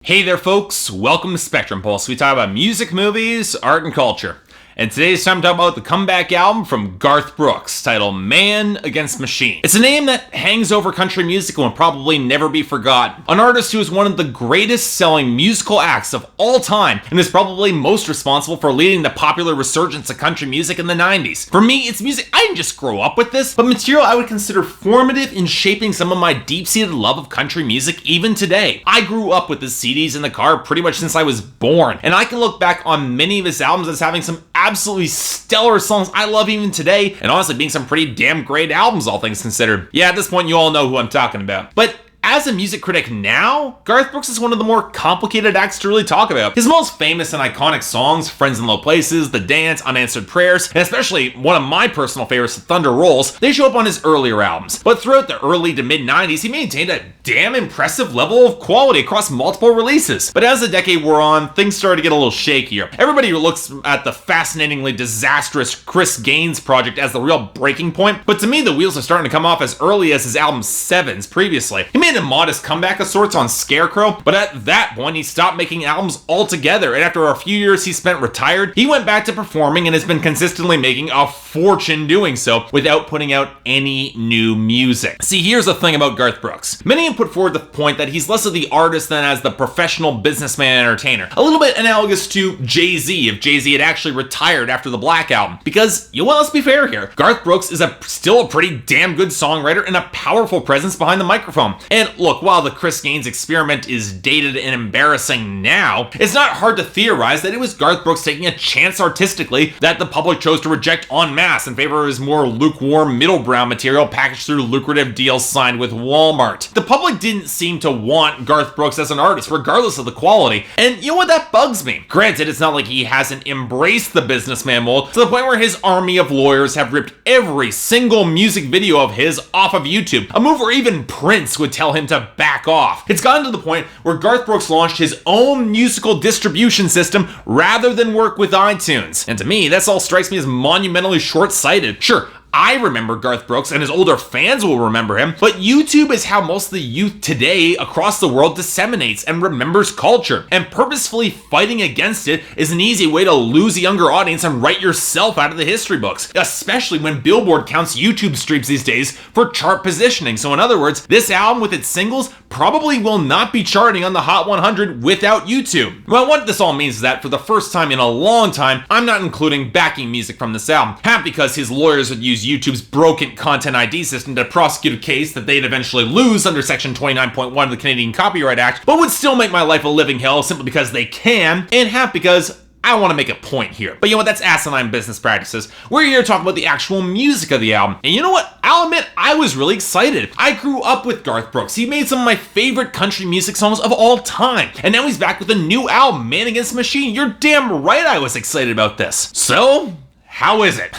Hey there folks, welcome to Spectrum Pulse. We talk about music, movies, art, and culture. And today it's time to talk about the comeback album from Garth Brooks, titled Man Against Machine. It's a name that hangs over country music and will probably never be forgotten. An artist who is one of the greatest selling musical acts of all time and is probably most responsible for leading the popular resurgence of country music in the 90s. For me, it's music I didn't just grow up with this, but material I would consider formative in shaping some of my deep-seated love of country music even today. I grew up with his CDs in the car pretty much since I was born, and I can look back on many of his albums as having some absolutely stellar songs I love even today, and honestly being some pretty damn great albums, all things considered. Yeah, at this point you all know who I'm talking about. But as a music critic now, Garth Brooks is one of the more complicated acts to really talk about. His most famous and iconic songs, Friends in Low Places, The Dance, Unanswered Prayers, and especially one of my personal favorites, Thunder Rolls, they show up on his earlier albums. But throughout the early to mid-90s, he maintained a damn impressive level of quality across multiple releases. But as the decade wore on, things started to get a little shakier. Everybody looks at the fascinatingly disastrous Chris Gaines project as the real breaking point, but to me the wheels are starting to come off as early as his album Sevens previously. He made a modest comeback of sorts on Scarecrow, but at that point he stopped making albums altogether, and after a few years he spent retired, he went back to performing and has been consistently making a fortune doing so without putting out any new music. See, here's the thing about Garth Brooks. Many have put forward the point that he's less of the artist than as the professional businessman and entertainer. A little bit analogous to Jay-Z if Jay-Z had actually retired after the Black Album. Because, well, let's be fair here, Garth Brooks is still a pretty damn good songwriter and a powerful presence behind the microphone. And look, while the Chris Gaines experiment is dated and embarrassing now, it's not hard to theorize that it was Garth Brooks taking a chance artistically that the public chose to reject en masse in favor of his more lukewarm middle brown material packaged through lucrative deals signed with Walmart. The public didn't seem to want Garth Brooks as an artist, regardless of the quality, and you know what, that bugs me. Granted, it's not like he hasn't embraced the businessman mold to the point where his army of lawyers have ripped every single music video of his off of YouTube, a move where even Prince would tell him to back off. It's gotten to the point where Garth Brooks launched his own musical distribution system rather than work with iTunes. And to me, this all strikes me as monumentally short-sighted. Sure, I remember Garth Brooks, and his older fans will remember him, but YouTube is how most of the youth today across the world disseminates and remembers culture, and purposefully fighting against it is an easy way to lose a younger audience and write yourself out of the history books, especially when Billboard counts YouTube streams these days for chart positioning. So in other words, this album with its singles probably will not be charting on the Hot 100 without YouTube. Well, what this all means is that for the first time in a long time, I'm not including backing music from this album, half because his lawyers would use YouTube's broken content ID system to prosecute a case that they'd eventually lose under Section 29.1 of the Canadian Copyright Act, but would still make my life a living hell simply because they can, and half because I want to make a point here. But you know what, that's asinine business practices. We're here to talk about the actual music of the album. And you know what, I'll admit, I was really excited. I grew up with Garth Brooks. He made some of my favorite country music songs of all time. And now he's back with a new album, Man Against Machine. You're damn right I was excited about this. So, how is it?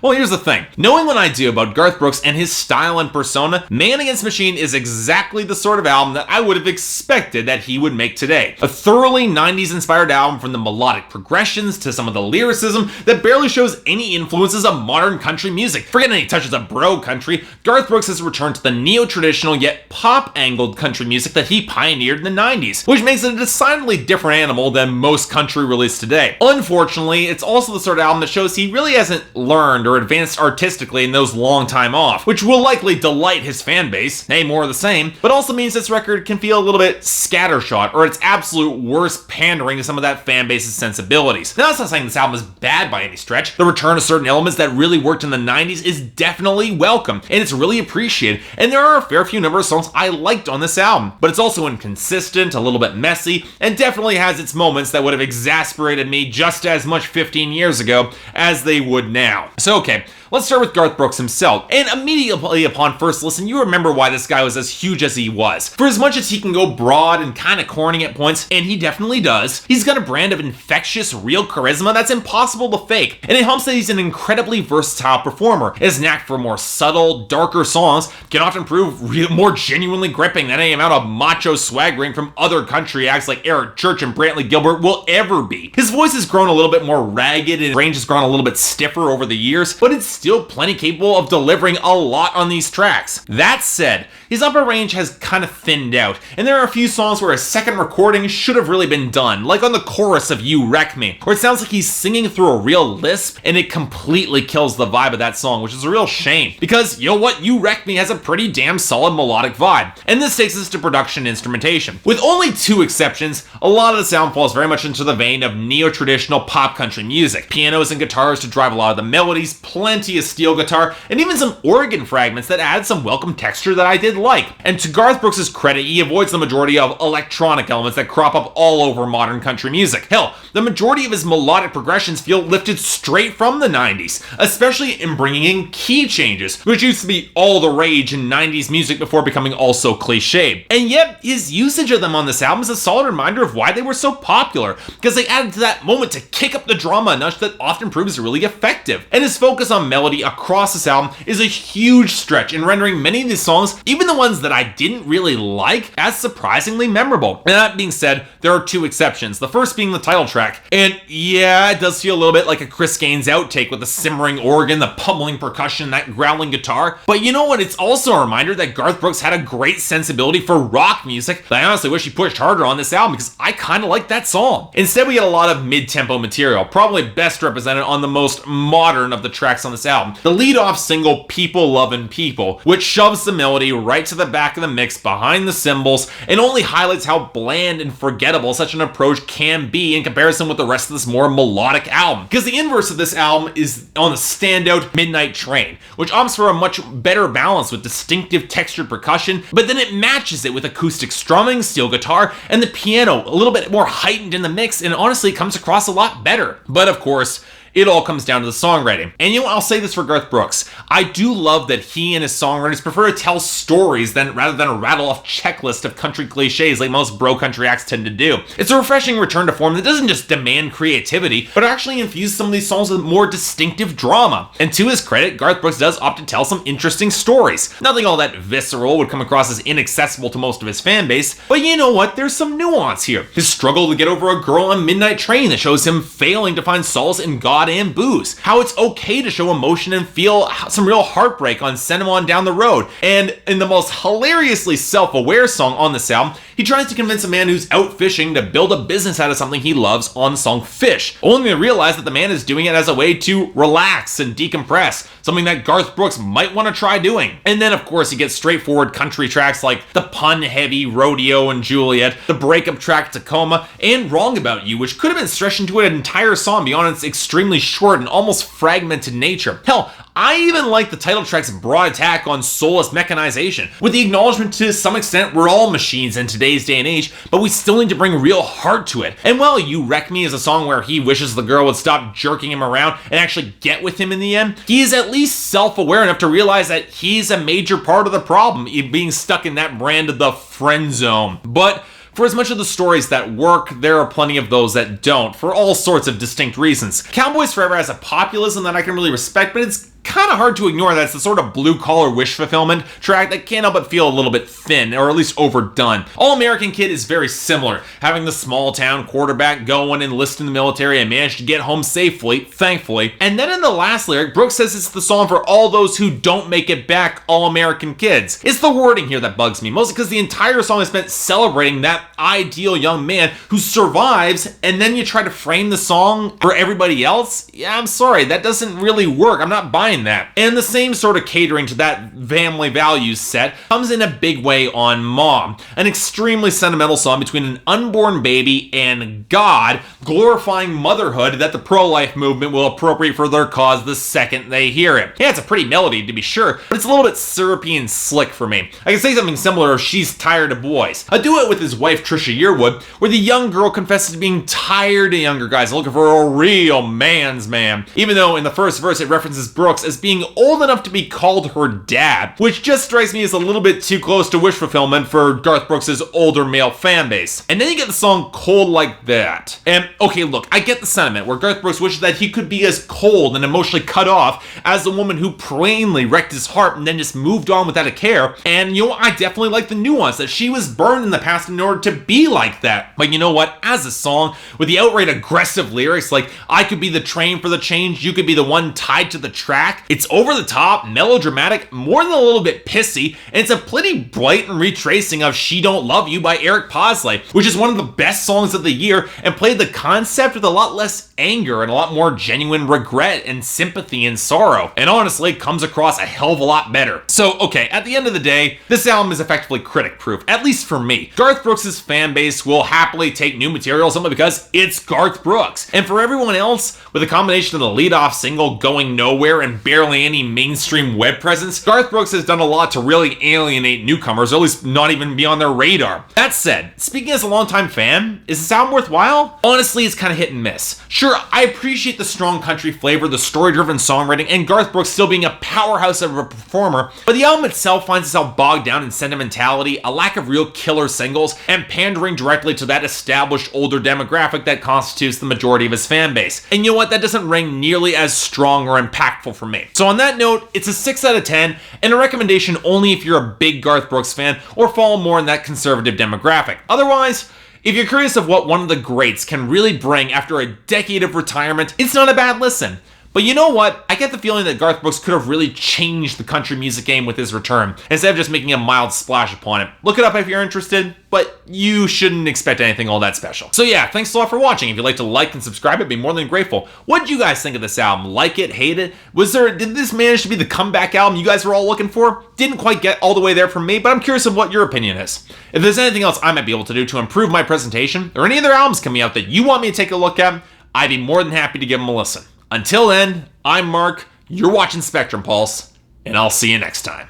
Well, here's the thing. Knowing what I do about Garth Brooks and his style and persona, Man Against Machine is exactly the sort of album that I would have expected that he would make today. A thoroughly 90s inspired album from the melodic progressions to some of the lyricism that barely shows any influences of modern country music. Forget any touches of bro country, Garth Brooks has returned to the neo-traditional yet pop-angled country music that he pioneered in the 90s, which makes it a decidedly different animal than most country released today. Unfortunately, it's also the sort of album that shows he really hasn't learned or advanced artistically in those long time off, which will likely delight his fan base, nay, more of the same, but also means this record can feel a little bit scattershot, or its absolute worst pandering to some of that fan base's sensibilities. Now, that's not saying this album is bad by any stretch. The return of certain elements that really worked in the 90s is definitely welcome, and it's really appreciated, and there are a fair few number of songs I liked on this album, but it's also inconsistent, a little bit messy, and definitely has its moments that would have exasperated me just as much 15 years ago as they would now. So okay, let's start with Garth Brooks himself. And immediately upon first listen, you remember why this guy was as huge as he was. For as much as he can go broad and kind of corny at points, and he definitely does, he's got a brand of infectious, real charisma that's impossible to fake. And it helps that he's an incredibly versatile performer. His knack for more subtle, darker songs can often prove more genuinely gripping than any amount of macho swaggering from other country acts like Eric Church and Brantley Gilbert will ever be. His voice has grown a little bit more ragged and his range has grown a little bit bit stiffer over the years, but it's still plenty capable of delivering a lot on these tracks. That said, his upper range has kind of thinned out, and there are a few songs where a second recording should have really been done, like on the chorus of You Wreck Me, where it sounds like he's singing through a real lisp, and it completely kills the vibe of that song, which is a real shame, because you know what, You Wreck Me has a pretty damn solid melodic vibe, and this takes us to production instrumentation. With only 2 exceptions, a lot of the sound falls very much into the vein of neo-traditional pop country music. Pianos and guitars to drive a lot of the melodies, plenty of steel guitar, and even some organ fragments that add some welcome texture that I did like. And to Garth Brooks' credit, he avoids the majority of electronic elements that crop up all over modern country music. Hell, the majority of his melodic progressions feel lifted straight from the 90s, especially in bringing in key changes, which used to be all the rage in 90s music before becoming also cliched. And yet, his usage of them on this album is a solid reminder of why they were so popular, because they added to that moment to kick up the drama a notch that often proves really effective. And his focus on melody across this album is a huge stretch in rendering many of these songs, even the ones that I didn't really like, as surprisingly memorable. And that being said, there are 2 exceptions, the first being the title track. And yeah, it does feel a little bit like a Chris Gaines outtake with the simmering organ, the pummeling percussion, that growling guitar. But you know what, it's also a reminder that Garth Brooks had a great sensibility for rock music that I honestly wish he pushed harder on this album, because I kind of like that song. Instead, we get a lot of mid-tempo material, probably best represented on the most modern of the tracks on this album, the lead-off single People Lovin' People, which shoves the melody right to the back of the mix behind the cymbals and only highlights how bland and forgettable such an approach can be in comparison with the rest of this more melodic album. Because the inverse of this album is on the standout Midnight Train, which opts for a much better balance with distinctive textured percussion, but then it matches it with acoustic strumming, steel guitar, and the piano a little bit more heightened in the mix, and honestly it comes across a lot better. But of course, it all comes down to the songwriting. And you know, I'll say this for Garth Brooks. I do love that he and his songwriters prefer to tell stories rather than a rattle-off checklist of country cliches like most bro-country acts tend to do. It's a refreshing return to form that doesn't just demand creativity, but actually infuse some of these songs with more distinctive drama. And to his credit, Garth Brooks does opt to tell some interesting stories. Nothing all that visceral would come across as inaccessible to most of his fan base, but you know what, there's some nuance here. His struggle to get over a girl on Midnight Train that shows him failing to find solace in God and booze. How it's okay to show emotion and feel some real heartbreak on Send 'Em On Down the Road. And in the most hilariously self-aware song on this album, he tries to convince a man who's out fishing to build a business out of something he loves on the song Fish, only to realize that the man is doing it as a way to relax and decompress, something that Garth Brooks might want to try doing. And then of course he gets straightforward country tracks like the pun-heavy Rodeo and Juliet, the breakup track Tacoma, and Wrong About You, which could have been stretched into an entire song beyond its extremely short and almost fragmented nature. Hell, I even like the title track's broad attack on soulless mechanization, with the acknowledgement to some extent we're all machines in today's day and age, but we still need to bring real heart to it. And while You Wreck Me is a song where he wishes the girl would stop jerking him around and actually get with him in the end, he is at least self-aware enough to realize that he's a major part of the problem, being stuck in that brand of the friend zone. But for as much of the stories that work, there are plenty of those that don't, for all sorts of distinct reasons. Cowboys Forever has a populism that I can really respect, but it's kind of hard to ignore that it's the sort of blue-collar wish fulfillment track that can't help but feel a little bit thin, or at least overdone. All-American Kid is very similar, having the small-town quarterback go and enlist in the military and manage to get home safely, thankfully. And then in the last lyric, Brooks says it's the song for all those who don't make it back, All-American Kids. It's the wording here that bugs me, mostly because the entire song is spent celebrating that ideal young man who survives, and then you try to frame the song for everybody else? Yeah, I'm sorry, that doesn't really work. I'm not buying that. And the same sort of catering to that family values set comes in a big way on Mom, an extremely sentimental song between an unborn baby and God, glorifying motherhood that the pro-life movement will appropriate for their cause the second they hear it. Yeah, it's a pretty melody to be sure, but it's a little bit syrupy and slick for me. I can say something similar if She's Tired of Boys, a duet with his wife Trisha Yearwood, where the young girl confesses to being tired of younger guys looking for a real man's man, even though in the first verse it references Brooks as being old enough to be called her dad, which just strikes me as a little bit too close to wish fulfillment for Garth Brooks' older male fan base. And then you get the song Cold Like That. And okay, look, I get the sentiment where Garth Brooks wishes that he could be as cold and emotionally cut off as the woman who plainly wrecked his heart and then just moved on without a care. And you know, I definitely like the nuance that she was burned in the past in order to be like that. But you know what? As a song with the outright aggressive lyrics like I could be the train for the change, you could be the one tied to the track, it's over the top, melodramatic, more than a little bit pissy, and it's a pretty blatant retracing of She Don't Love You by Eric Posley, which is one of the best songs of the year and played the concept with a lot less anger and a lot more genuine regret and sympathy and sorrow, and honestly comes across a hell of a lot better. So okay, at the end of the day, this album is effectively critic proof, at least for me. Garth Brooks' fan base will happily take new material simply because it's Garth Brooks, and for everyone else, with a combination of the lead-off single Going Nowhere and barely any mainstream web presence, Garth Brooks has done a lot to really alienate newcomers, or at least not even be on their radar. That said, speaking as a longtime fan, is this album worthwhile? Honestly, it's kind of hit and miss. Sure, I appreciate the strong country flavor, the story-driven songwriting, and Garth Brooks still being a powerhouse of a performer, but the album itself finds itself bogged down in sentimentality, a lack of real killer singles, and pandering directly to that established older demographic that constitutes the majority of his fan base. And you know what? That doesn't ring nearly as strong or impactful for me. So on that note, it's a 6 out of 10, and a recommendation only if you're a big Garth Brooks fan or fall more in that conservative demographic. Otherwise, if you're curious of what one of the greats can really bring after a decade of retirement, it's not a bad listen. But you know what? I get the feeling that Garth Brooks could have really changed the country music game with his return, instead of just making a mild splash upon it. Look it up if you're interested, but you shouldn't expect anything all that special. So yeah, thanks a lot for watching. If you'd like to like and subscribe, I'd be more than grateful. What did you guys think of this album? Like it? Hate it? Did this manage to be the comeback album you guys were all looking for? Didn't quite get all the way there from me, but I'm curious of what your opinion is. If there's anything else I might be able to do to improve my presentation, or any other albums coming out that you want me to take a look at, I'd be more than happy to give them a listen. Until then, I'm Mark, you're watching Spectrum Pulse, and I'll see you next time.